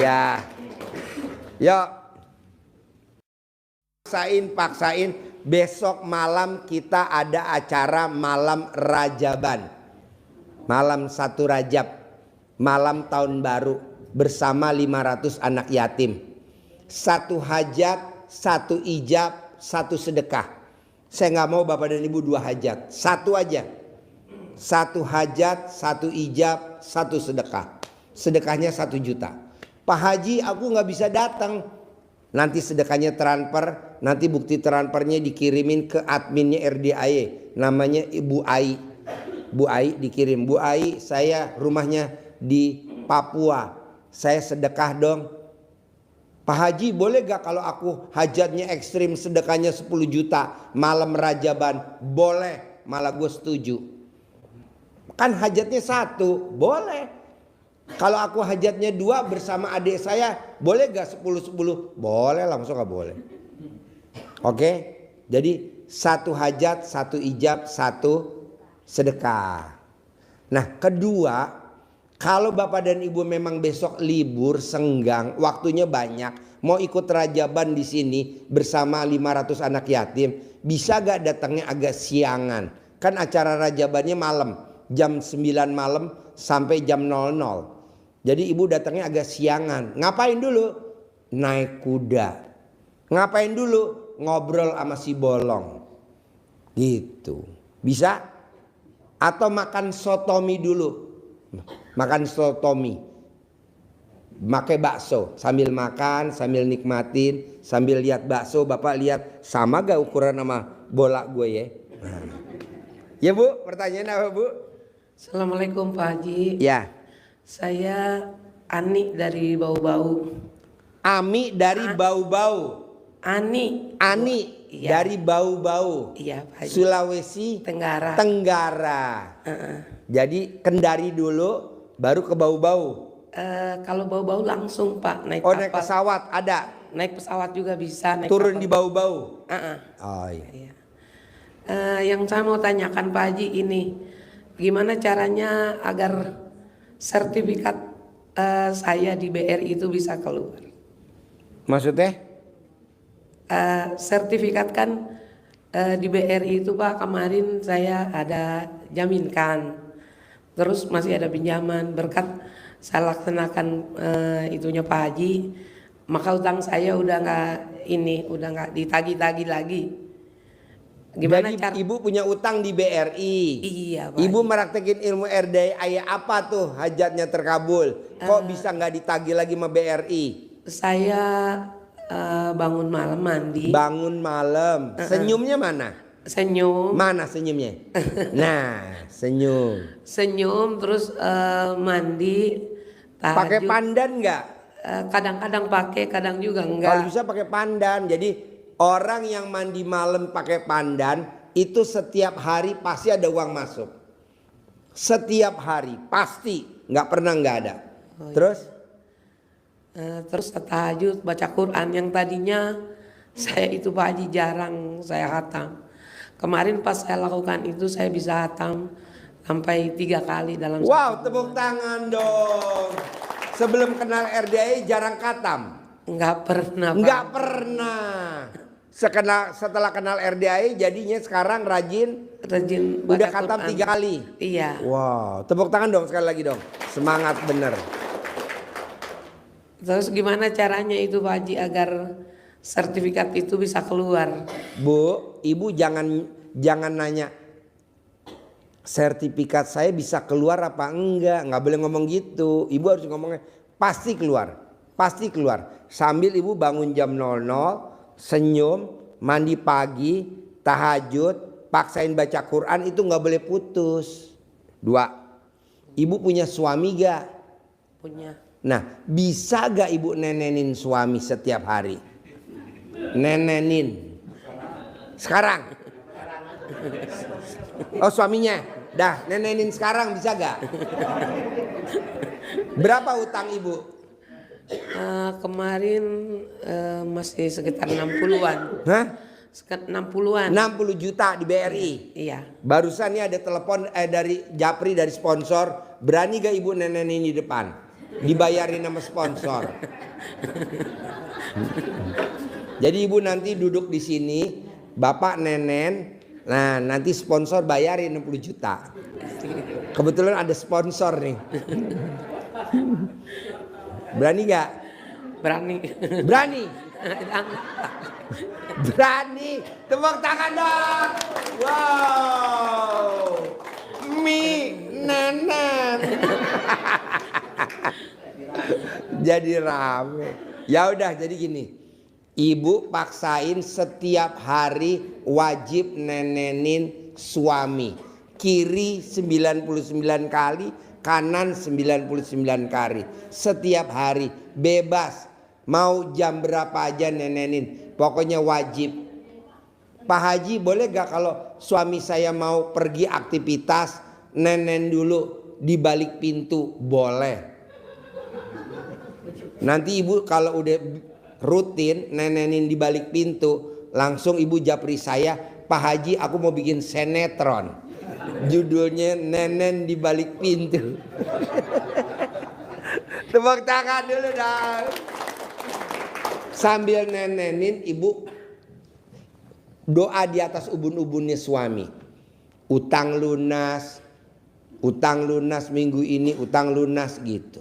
Ya. Yuk. Paksain. Besok malam kita ada acara malam Rajaban. Malam 1 Rajab. Malam tahun baru. Bersama 500 anak yatim. 1 hajat, 1 ijab, 1 sedekah. Saya nggak mau Bapak dan Ibu 2 hajat. 1 aja. 1 hajat, 1 ijab, 1 sedekah. Sedekahnya 1 juta. Pak Haji, aku nggak bisa datang. Nanti sedekahnya transfer. Nanti bukti transfernya dikirimin ke adminnya RDAY. Namanya Ibu Ai. Bu Ai dikirim. Bu Ai, saya rumahnya di Papua. Saya sedekah dong. Pak Haji, boleh gak kalau aku hajatnya ekstrim, sedekahnya 10 juta malam Rajaban? Boleh, malah gue setuju. Kan hajatnya 1, boleh. Kalau aku hajatnya 2 bersama adik saya, boleh gak 10-10? Boleh, langsung gak boleh. Oke, jadi 1 hajat, 1 ijab, 1 sedekah. Nah, kedua, kalau Bapak dan Ibu memang besok libur, senggang, waktunya banyak, mau ikut Rajaban di sini bersama 500 anak yatim, bisa gak datangnya agak siangan? Kan acara Rajabannya malam, jam 9 malam sampai jam 00. Jadi Ibu datangnya agak siangan. Ngapain dulu? Naik kuda. Ngapain dulu? Ngobrol sama si bolong. Gitu. Bisa? Atau makan sotomi dulu. Makan sotomi. Pakai bakso. Sambil makan, sambil nikmatin, sambil lihat bakso. Bapak lihat sama gak ukuran sama bola gue ya? Ya Bu, pertanyaan apa Bu? Assalamualaikum Pak Haji. Ya. Saya Ani dari Bau-Bau. Ami dari Bau-Bau. Ani Iya. Dari Bau-Bau. Iya Pak Haji. Sulawesi Tenggara. Jadi Kendari dulu, baru ke Bau-Bau. Kalau Bau-Bau langsung Pak naik Oh kapal. naik pesawat ada. Naik pesawat juga bisa. Naik Turun kapal. di Bau-Bau. Oh iya. iya. Yang saya mau tanyakan Pak Haji ini, gimana caranya agar sertifikat saya di BRI itu bisa keluar? Maksudnya? Sertifikat kan di BRI itu Pak, kemarin saya ada jaminkan, terus masih ada pinjaman. Berkat saya laksanakan itunya Pak Haji, maka utang saya udah nggak ditagih-tagih lagi. Gimana Jadi Ibu punya utang di BRI. Iya Pak Ibu Haji. meraktekin ilmu RDAY apa tuh hajatnya terkabul? Kok bisa nggak ditagih lagi sama BRI? Saya bangun malam mandi. Bangun malam. Senyumnya mana? Senyum. Mana senyumnya? Nah, senyum. Senyum terus mandi. Tahajud. Pakai pandan nggak? Kadang-kadang pakai, kadang juga enggak. Kalau bisa pakai pandan. Jadi orang yang mandi malam pakai pandan itu setiap hari pasti ada uang masuk. Setiap hari pasti, nggak pernah nggak ada. Oh, Terus? Terus tahajud, baca Quran yang tadinya saya itu Pak Haji jarang saya hatam. Kemarin pas saya lakukan itu saya bisa hatam sampai 3 kali dalam Wow, tepuk tangan dong. Sebelum kenal RDAY jarang khatam? Enggak pernah Pak. Enggak pernah. Setelah kenal RDAY jadinya sekarang rajin baca udah khatam Quran 3 kali. Iya. Wow, tepuk tangan dong sekali lagi dong. Semangat bener. Terus gimana caranya itu Pak Haji agar sertifikat itu bisa keluar? Bu, Ibu jangan nanya sertifikat saya bisa keluar apa enggak. Nggak boleh ngomong gitu. Ibu harus ngomongnya pasti keluar. Pasti keluar. Sambil Ibu bangun jam 00, senyum, mandi pagi, tahajud, paksain baca Quran, itu nggak boleh putus. 2. Ibu punya suami gak? Punya. Nah, bisa gak Ibu nenenin suami setiap hari? Nenenin. Sekarang. Oh suaminya. Dah nenenin sekarang bisa gak? Berapa utang Ibu? Kemarin masih sekitar 60-an. Hah? Sekitar 60-an. 60 juta di BRI. Iya. Barusan nih ada telepon dari Japri dari sponsor. Berani gak Ibu nenenin di depan? dibayarin sama sponsor. Jadi ibu nanti duduk di sini, bapak nenen, nah nanti sponsor bayarin 60 juta. Kebetulan ada sponsor nih. Berani gak? Berani. Berani. Berani. Tepuk tangan dong. Wow. Nenen. Jadi rame. Ya udah, jadi gini. Ibu paksain setiap hari wajib nenenin suami. Kiri 99 kali, kanan 99 kali. Setiap hari, bebas. Mau jam berapa aja nenenin. Pokoknya wajib. Pak Haji, boleh gak kalau suami saya mau pergi aktivitas, nenen dulu di balik pintu? Boleh. Nanti ibu kalau udah rutin nenenin di balik pintu, langsung ibu japri saya, Pak Haji aku mau bikin sinetron, judulnya Nenen di Balik Pintu. Tepuk tangan dulu dong. Sambil nenenin ibu doa di atas ubun-ubunnya suami. Utang lunas minggu ini, utang lunas gitu.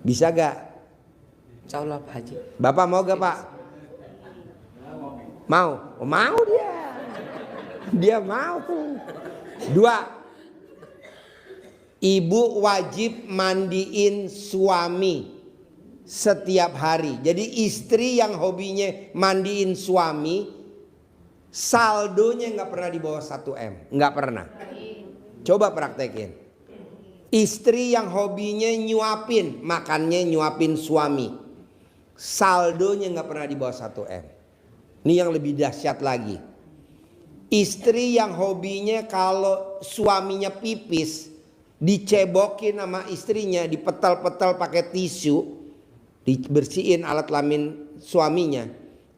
Bisa gak? Insya Allah Pak Haji. Bapak mau gak Pak? Mau? Oh, mau dia. Dia mau. 2. Ibu wajib mandiin suami setiap hari. Jadi istri yang hobinya mandiin suami, saldonya gak pernah di bawah 1 M. Gak pernah. Coba praktekin. Istri yang hobinya nyuapin, makannya nyuapin suami, saldonya gak pernah di bawah 1 M. Ini yang lebih dahsyat lagi. Istri yang hobinya kalau suaminya pipis, dicebokin sama istrinya, dipetel-petel pakai tisu, dibersihin alat kelamin suaminya,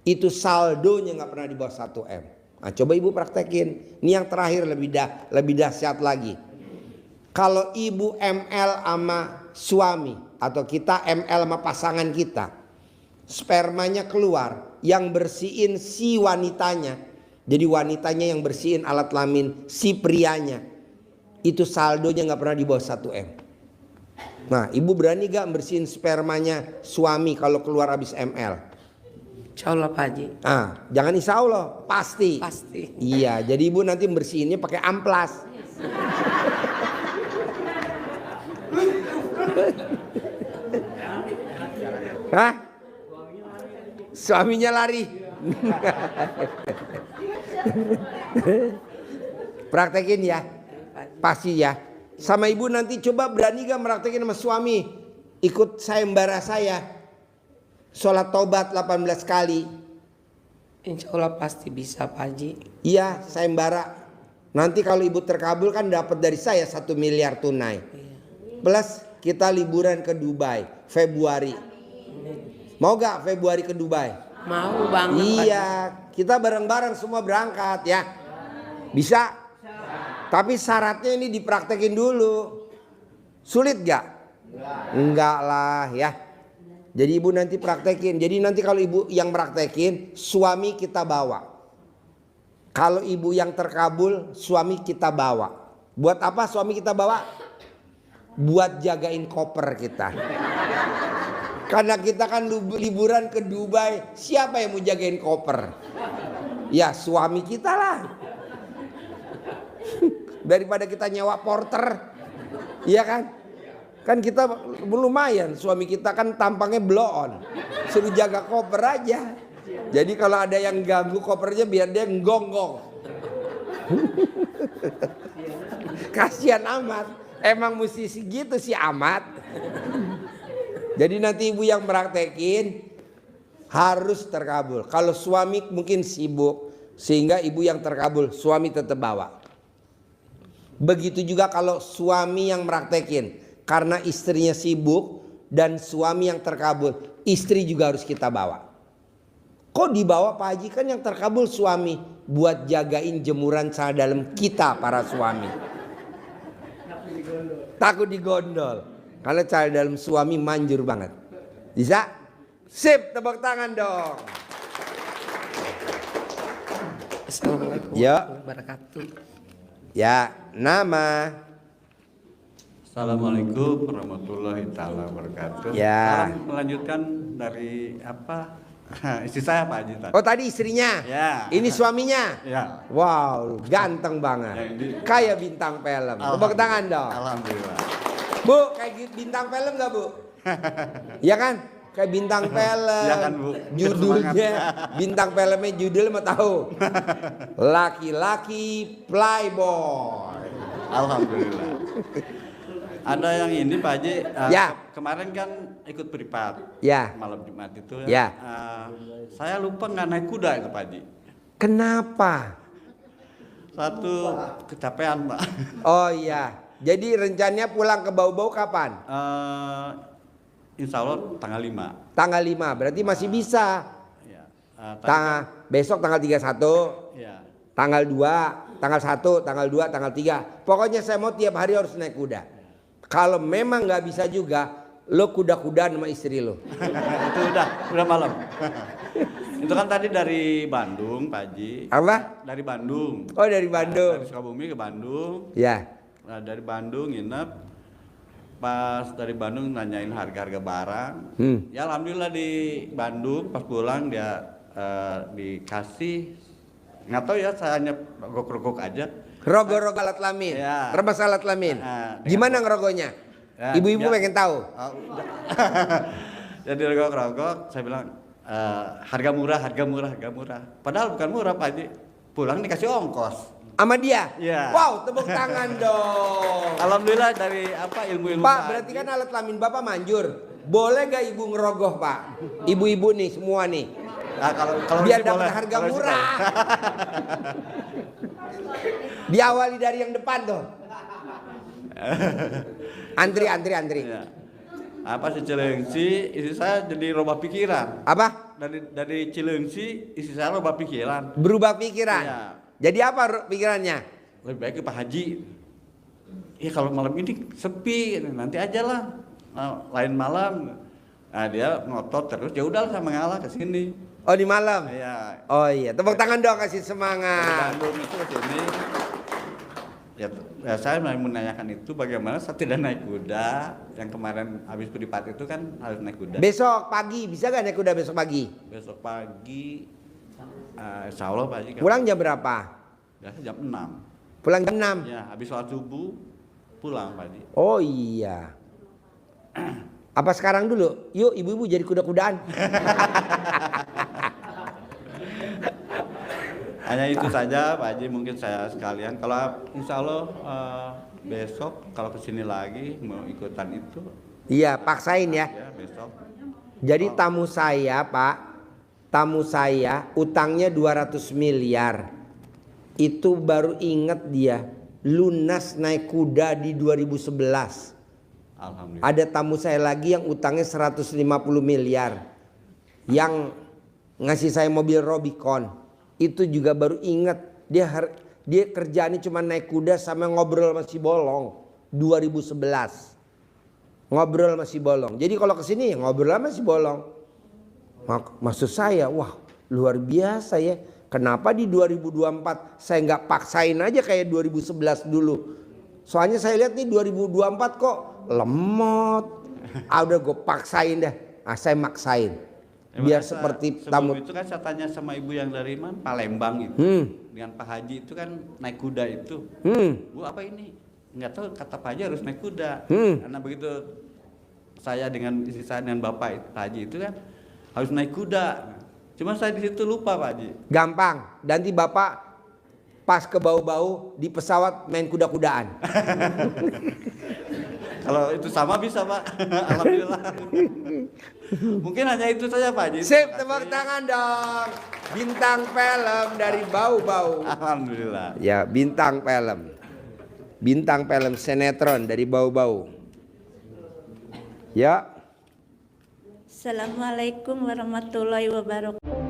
itu saldonya gak pernah di bawah 1 M. Nah, coba ibu praktekin. Ini yang terakhir lebih dahsyat lagi. Kalau ibu ML sama suami atau kita ML sama pasangan kita, spermanya keluar, yang bersihin si wanitanya. Jadi wanitanya yang bersihin alat kelamin si prianya. Itu saldonya gak pernah di bawah 1 M. Nah, ibu berani gak bersihin spermanya suami kalau keluar habis ML? Insya Allah Pak Haji. Jangan insya Allah, pasti. Pasti. Iya, jadi ibu nanti bersihinnya pakai amplas. Hah? Suaminya lari. Praktekin ya. Pasti ya. Sama ibu nanti coba berani gak praktekin sama suami. Ikut sayembara saya. Sholat tobat 18 kali. Insya Allah pasti bisa Pak Haji. Iya, sayembara. Nanti kalau ibu terkabul kan dapat dari saya 1 miliar tunai. Plus kita liburan ke Dubai Februari. Mau gak Februari ke Dubai? Mau banget. Iya, kita bareng-bareng semua berangkat ya. Bisa? Tapi syaratnya ini dipraktekin dulu. Sulit gak? Enggak lah ya. Jadi ibu nanti praktekin. Jadi nanti kalau ibu yang praktekin, suami kita bawa. Kalau ibu yang terkabul, suami kita bawa. Buat apa suami kita bawa? Buat jagain koper kita. Karena kita kan liburan ke Dubai, siapa yang mau jagain koper? Ya suami kita lah. Daripada kita nyewa porter, iya kan? Kan kita lumayan, suami kita kan tampangnya blow on. Suruh jaga koper aja. Jadi kalau ada yang ganggu kopernya biar dia nggonggong. Kasihan amat. Emang mesti gitu sih amat. Jadi nanti ibu yang praktekin harus terkabul. Kalau suami mungkin sibuk sehingga ibu yang terkabul, suami tetap bawa. Begitu juga kalau suami yang praktekin. Karena istrinya sibuk dan suami yang terkabul, istri juga harus kita bawa. Kok dibawa Pak Haji? Kan yang terkabul suami, buat jagain jemuran celana dalam kita para suami. Takut digondol. Karena cara dalam suami manjur banget. Bisa? Sip, tepuk tangan dong. Assalamualaikum Ya. warahmatullahi wabarakatuh. Ya, nama. Assalamualaikum warahmatullahi taala wabarakatuh. Ya. Salam melanjutkan dari apa? Istri saya Pak Haji tadi. Oh tadi istrinya. Ya. Ini suaminya. Ya. Wow, ganteng Ya, banget. ini- Kayak bintang film. Tepuk tangan dong. Alhamdulillah. Bu, kayak bintang film gak Bu? Iya kan? Kayak bintang film. Iya kan, Bu. Judulnya, bintang filmnya judulnya mau tahu. Laki-laki playboy. Alhamdulillah. Ada yang ini Pak Haji. Ya. Kemarin kan ikut privat. Ya. Malam Jumat itu. Ya. Saya lupa nggak naik kuda itu Pak Haji. Kenapa? Satu kecapean Pak. Oh iya. Jadi rencananya pulang ke Bau-Bau kapan? Insya Allah tanggal 5. Tanggal 5. Berarti masih bisa. Ya. Tadi Besok tanggal 31. ya. Tanggal 2, tanggal 1, tanggal 2, tanggal 3. Pokoknya saya mau tiap hari harus naik kuda. Kalau memang nggak bisa juga, lo kuda-kudaan sama istri lo. Itu udah malam. Itu kan tadi dari Bandung, Pak Haji. Apa? Dari Bandung. Oh dari Bandung. Dari Sukabumi ke Bandung. Ya. Nah, dari Bandung nginep. Pas dari Bandung nanyain harga-harga barang. Ya alhamdulillah di Bandung pas pulang dia dikasih, nggak tahu ya, saya hanya rogok-rogok aja. Rogo-rogo alat kelamin. Ya. Remas alat kelamin. Gimana ngerogonya? Ya, Ibu-ibu ya. pengen tahu. Jadi rogok-rogok, saya bilang harga murah. Padahal bukan murah Pak Haji. Pulang dikasih ongkos. Sama dia? Ya. Wow, tepuk tangan dong. Alhamdulillah dari apa ilmu-ilmu Pak, berarti kan alat kelamin Bapak manjur. Boleh gak ibu ngerogoh Pak? Ibu-ibu nih semua nih. Nah, kalau Biar sih dapat boleh. harga Kalau sih murah. boleh. Diawali dari yang depan tuh. Antri. Ya. Apa sih Cilengsi, istri saya jadi robah pikiran. Apa? Dari Cilengsi, istri saya robah pikiran. Berubah pikiran. Iya. Jadi apa pikirannya? Lebih baik ke Pak Haji. Ya kalau malam ini sepi, nanti aja lah. Lain malam. Nah dia ngotot terus, ya udah saya mengalah ke sini. Oh di malam? Iya. Oh iya, tepuk tangan dong kasih Dari semangat. Bandung itu ke sini. Ya saya mau menanyakan itu bagaimana saya tidak naik kuda. Yang kemarin habis privat itu kan harus naik kuda. Besok pagi, bisa gak naik kuda besok pagi? Besok pagi, insya Allah Pak Haji. Pulang jam berapa? Biasa jam 6. Pulang jam 6? Ya habis sholat subuh pulang Pak Haji. Oh iya. Apa sekarang dulu? Yuk ibu-ibu jadi kuda-kudaan. Hanya itu saja Pak Haji, mungkin saya sekalian. Kalau insya Allah besok kalau kesini lagi mau ikutan itu. Iya, paksain ya. Ya besok. Jadi tamu saya Pak, tamu saya utangnya 200 miliar. Itu baru inget dia lunas naik kuda di 2011. Alhamdulillah. Ada tamu saya lagi yang utangnya 150 miliar. Yang ngasih saya mobil Robicon. Itu juga baru inget. Dia kerjaannya cuma naik kuda sama ngobrol sama si Bolong. 2011. Ngobrol sama si Bolong. Jadi kalau kesini ya ngobrol sama si Bolong. Maksud saya, wah luar biasa ya. Kenapa di 2024 saya nggak paksain aja kayak 2011 dulu. Soalnya saya lihat nih 2024 kok lemot. Udah gue paksain dah. Saya maksain. Biar seperti tamu. Itu kan saya tanya sama ibu yang dari mana? Palembang itu. Dengan Pak Haji itu kan naik kuda itu. Bu apa ini? Nggak tahu, kata Pak Haji harus naik kuda. Karena begitu saya dengan istri saya dengan Bapak Pak Haji itu kan harus naik kuda. Cuma saya di situ lupa Pak Haji. Gampang. Nanti Bapak pas ke Bau-Bau di pesawat main kuda-kudaan. Kalau itu sama bisa Pak. Alhamdulillah. Mungkin hanya itu saja Pak Haji. Sip, tepuk tangan dong. Bintang film dari Bau-Bau. Alhamdulillah. Ya, bintang film. Bintang film sinetron dari Bau-Bau. Ya. Assalamualaikum warahmatullahi wabarakatuh.